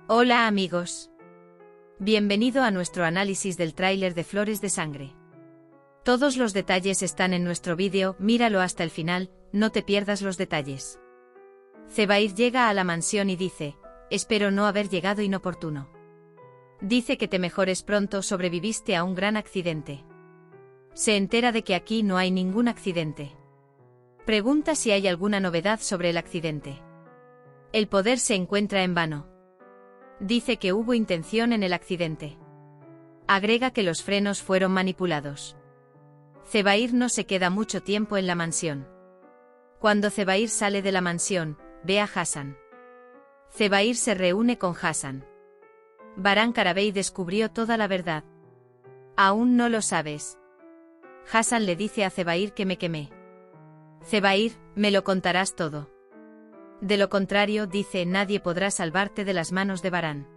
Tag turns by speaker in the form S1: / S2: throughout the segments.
S1: Hola amigos. Bienvenido a nuestro análisis del tráiler de Flores de Sangre. Todos los detalles están en nuestro vídeo, míralo hasta el final, no te pierdas los detalles. Zebair llega a la mansión y dice, espero no haber llegado inoportuno. Dice que te mejores pronto, sobreviviste a un gran accidente. Se entera de que aquí no hay ningún accidente. Pregunta si hay alguna novedad sobre el accidente. El poder se encuentra en vano. Dice que hubo intención en el accidente. Agrega que los frenos fueron manipulados. Zebair no se queda mucho tiempo en la mansión. Cuando Zebair sale de la mansión, ve a Hassan. Zebair se reúne con Hassan. Baran Karabey descubrió toda la verdad. Aún no lo sabes. Hassan le dice a Zebair que me quemé. Zebair, me lo contarás todo. De lo contrario, dice, nadie podrá salvarte de las manos de Baran.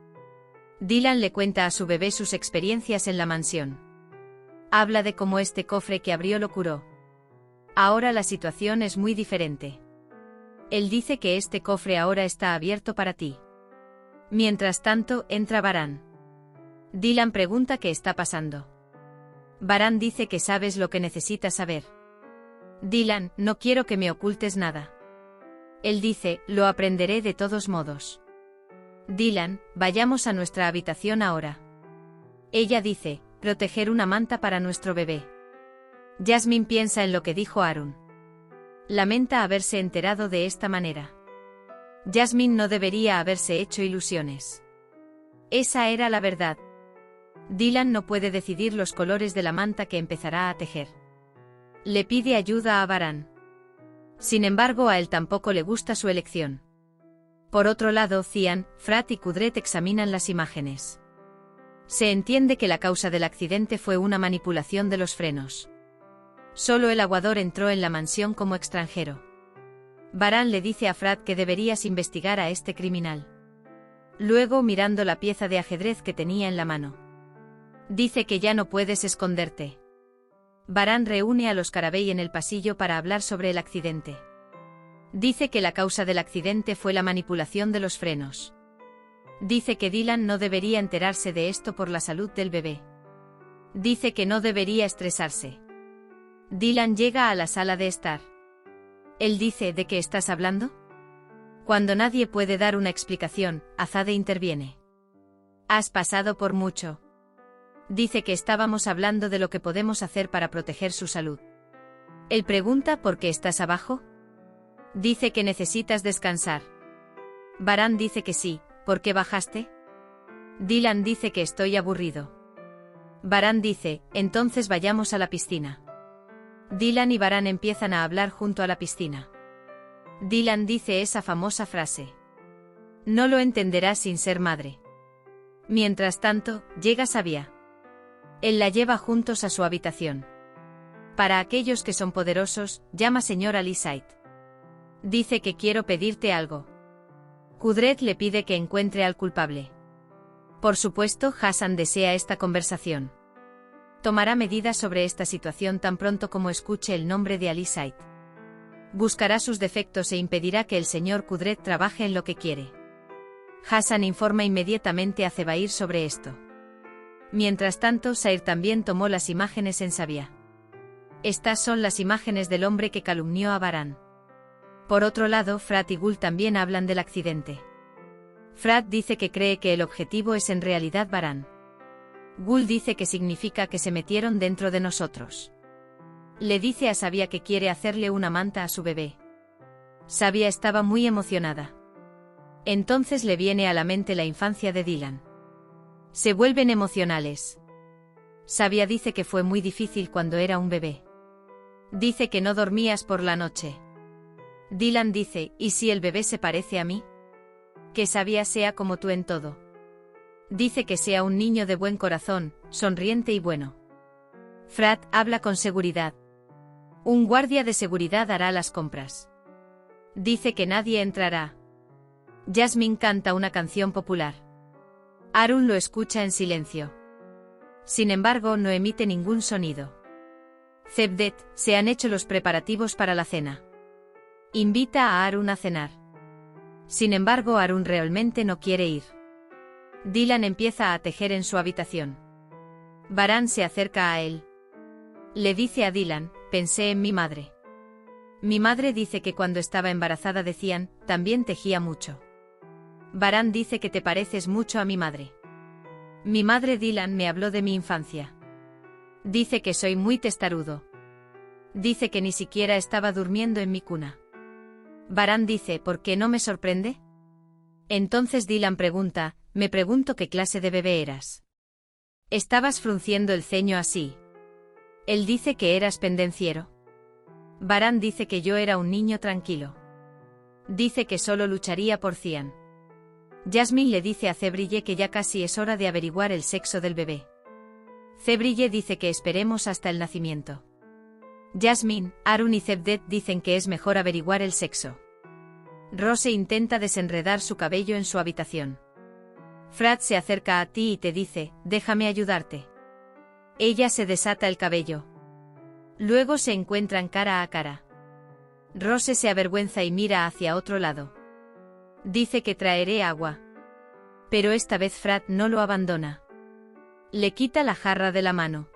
S1: Dylan le cuenta a su bebé sus experiencias en la mansión. Habla de cómo este cofre que abrió lo curó. Ahora la situación es muy diferente. Él dice que este cofre ahora está abierto para ti. Mientras tanto, entra Baran. Dylan pregunta qué está pasando. Baran dice que sabes lo que necesitas saber. Dylan, no quiero que me ocultes nada. Él dice, lo aprenderé de todos modos. Dylan, vayamos a nuestra habitación ahora. Ella dice, proteger una manta para nuestro bebé. Jasmine piensa en lo que dijo Arun. Lamenta haberse enterado de esta manera. Jasmine no debería haberse hecho ilusiones. Esa era la verdad. Dylan no puede decidir los colores de la manta que empezará a tejer. Le pide ayuda a Baran. Sin embargo, a él tampoco le gusta su elección. Por otro lado, Cian, Frat y Kudret examinan las imágenes. Se entiende que la causa del accidente fue una manipulación de los frenos. Solo el aguador entró en la mansión como extranjero. Baran le dice a Frat que deberías investigar a este criminal. Luego, mirando la pieza de ajedrez que tenía en la mano, dice que ya no puedes esconderte. Baran reúne a los Karabey en el pasillo para hablar sobre el accidente. Dice que la causa del accidente fue la manipulación de los frenos. Dice que Dylan no debería enterarse de esto por la salud del bebé. Dice que no debería estresarse. Dylan llega a la sala de estar. Él dice, ¿de qué estás hablando? Cuando nadie puede dar una explicación, Azade interviene. Has pasado por mucho. Dice que estábamos hablando de lo que podemos hacer para proteger su salud. Él pregunta ¿por qué estás abajo? Dice que necesitas descansar. Baran dice que sí, ¿por qué bajaste? Dylan dice que estoy aburrido. Baran dice, entonces vayamos a la piscina. Dylan y Baran empiezan a hablar junto a la piscina. Dylan dice esa famosa frase. No lo entenderás sin ser madre. Mientras tanto, llega Sabia. Él la lleva juntos a su habitación. Para aquellos que son poderosos, llama señor Alisait. Dice que quiero pedirte algo. Kudret le pide que encuentre al culpable. Por supuesto, Hassan desea esta conversación. Tomará medidas sobre esta situación tan pronto como escuche el nombre de Alisait. Buscará sus defectos e impedirá que el señor Kudret trabaje en lo que quiere. Hassan informa inmediatamente a Zebair sobre esto. Mientras tanto, Sair también tomó las imágenes en Sabia. Estas son las imágenes del hombre que calumnió a Baran. Por otro lado, Frat y Gul también hablan del accidente. Frat dice que cree que el objetivo es en realidad Baran. Gul dice que significa que se metieron dentro de nosotros. Le dice a Sabia que quiere hacerle una manta a su bebé. Sabia estaba muy emocionada. Entonces le viene a la mente la infancia de Dylan. Se vuelven emocionales. Sabia dice que fue muy difícil cuando era un bebé. Dice que no dormías por la noche. Dylan dice, ¿y si el bebé se parece a mí? Que Sabia sea como tú en todo. Dice que sea un niño de buen corazón, sonriente y bueno. Frat habla con seguridad. Un guardia de seguridad hará las compras. Dice que nadie entrará. Jasmine canta una canción popular. Arun lo escucha en silencio. Sin embargo, no emite ningún sonido. Zebdet, se han hecho los preparativos para la cena. Invita a Arun a cenar. Sin embargo, Arun realmente no quiere ir. Dylan empieza a tejer en su habitación. Varane se acerca a él. Le dice a Dylan, pensé en mi madre. Mi madre dice que cuando estaba embarazada decían, también tejía mucho. Varane dice que te pareces mucho a mi madre. Mi madre Dylan me habló de mi infancia. Dice que soy muy testarudo. Dice que ni siquiera estaba durmiendo en mi cuna. Varane dice, ¿por qué no me sorprende? Entonces Dylan pregunta, me pregunto qué clase de bebé eras. Estabas frunciendo el ceño así. Él dice que eras pendenciero. Varane dice que yo era un niño tranquilo. Dice que solo lucharía por Cian. Jasmine le dice a Cebrille que ya casi es hora de averiguar el sexo del bebé. Cebrille dice que esperemos hasta el nacimiento. Jasmine, Arun y Cevdet dicen que es mejor averiguar el sexo. Rose intenta desenredar su cabello en su habitación. Frat se acerca a ti y te dice, déjame ayudarte. Ella se desata el cabello. Luego se encuentran cara a cara. Rose se avergüenza y mira hacia otro lado. Dice que traeré agua. Pero esta vez Frat no lo abandona. Le quita la jarra de la mano.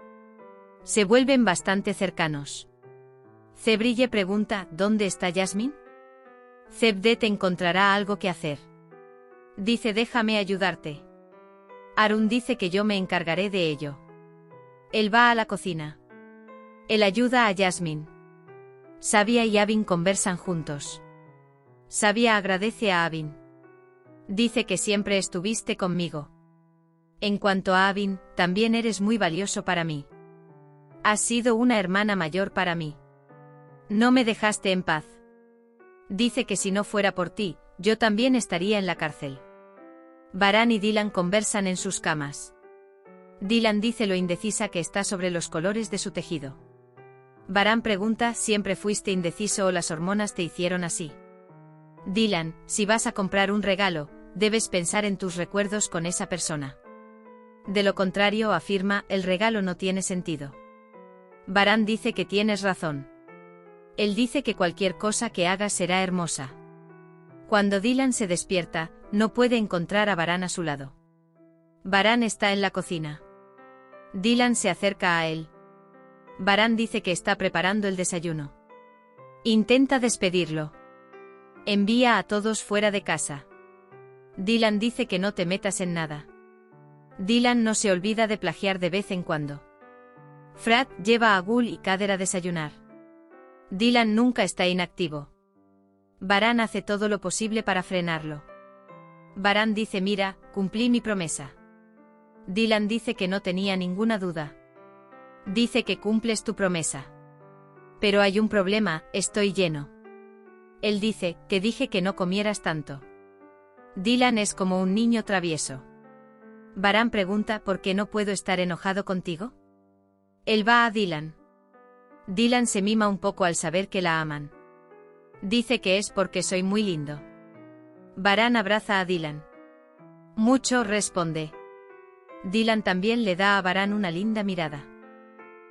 S1: Se vuelven bastante cercanos. Cebrille pregunta, ¿dónde está Jasmine? Cevdet encontrará algo que hacer. Dice, déjame ayudarte. Arun dice que yo me encargaré de ello. Él va a la cocina. Él ayuda a Jasmine. Sabia y Avin conversan juntos. Sabia agradece a Avin. Dice que siempre estuviste conmigo. En cuanto a Avin, también eres muy valioso para mí. Has sido una hermana mayor para mí. No me dejaste en paz. Dice que si no fuera por ti, yo también estaría en la cárcel. Varane y Dylan conversan en sus camas. Dylan dice lo indecisa que está sobre los colores de su tejido. Varane pregunta, ¿siempre fuiste indeciso o las hormonas te hicieron así? Dylan, si vas a comprar un regalo, debes pensar en tus recuerdos con esa persona. De lo contrario, afirma, el regalo no tiene sentido. Varane dice que tienes razón. Él dice que cualquier cosa que hagas será hermosa. Cuando Dylan se despierta, no puede encontrar a Varane a su lado. Varane está en la cocina. Dylan se acerca a él. Varane dice que está preparando el desayuno. Intenta despedirlo. Envía a todos fuera de casa. Dylan dice que no te metas en nada. Dylan no se olvida de plagiar de vez en cuando. Frat lleva a Gul y Kader a desayunar. Dylan nunca está inactivo. Varane hace todo lo posible para frenarlo. Varane dice, mira, cumplí mi promesa. Dylan dice que no tenía ninguna duda. Dice que cumples tu promesa. Pero hay un problema, estoy lleno. Él dice, que dije que no comieras tanto. Dylan es como un niño travieso. Varane pregunta, ¿por qué no puedo estar enojado contigo? Él va a Dylan. Dylan se mima un poco al saber que la aman. Dice que es porque soy muy lindo. Varane abraza a Dylan. Mucho, responde. Dylan también le da a Varane una linda mirada.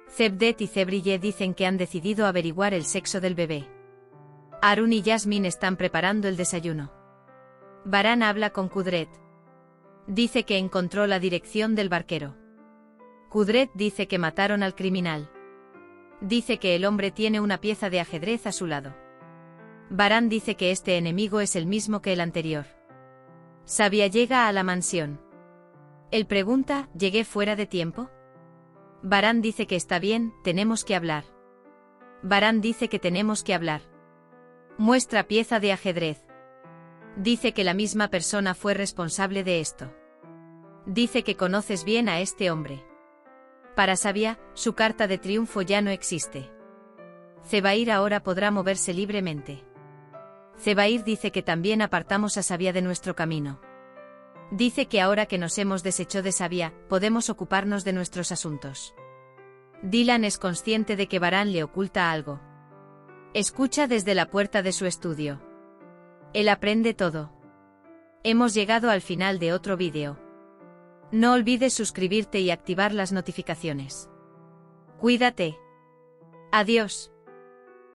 S1: Cevdet y Cebrille dicen que han decidido averiguar el sexo del bebé. Arun y Jasmine están preparando el desayuno. Varane habla con Kudret. Dice que encontró la dirección del barquero. Kudret dice que mataron al criminal. Dice que el hombre tiene una pieza de ajedrez a su lado. Varane dice que este enemigo es el mismo que el anterior. Sabia llega a la mansión. Él pregunta, ¿llegué fuera de tiempo? Varane dice que está bien, tenemos que hablar. Varane dice que tenemos que hablar. Muestra pieza de ajedrez. Dice que la misma persona fue responsable de esto. Dice que conoces bien a este hombre. Para Sabia, su carta de triunfo ya no existe. Zebair ahora podrá moverse libremente. Zebair dice que también apartamos a Sabia de nuestro camino. Dice que ahora que nos hemos deshecho de Sabia, podemos ocuparnos de nuestros asuntos. Dylan es consciente de que Varane le oculta algo. Escucha desde la puerta de su estudio. Él aprende todo. Hemos llegado al final de otro vídeo. No olvides suscribirte y activar las notificaciones. Cuídate. Adiós.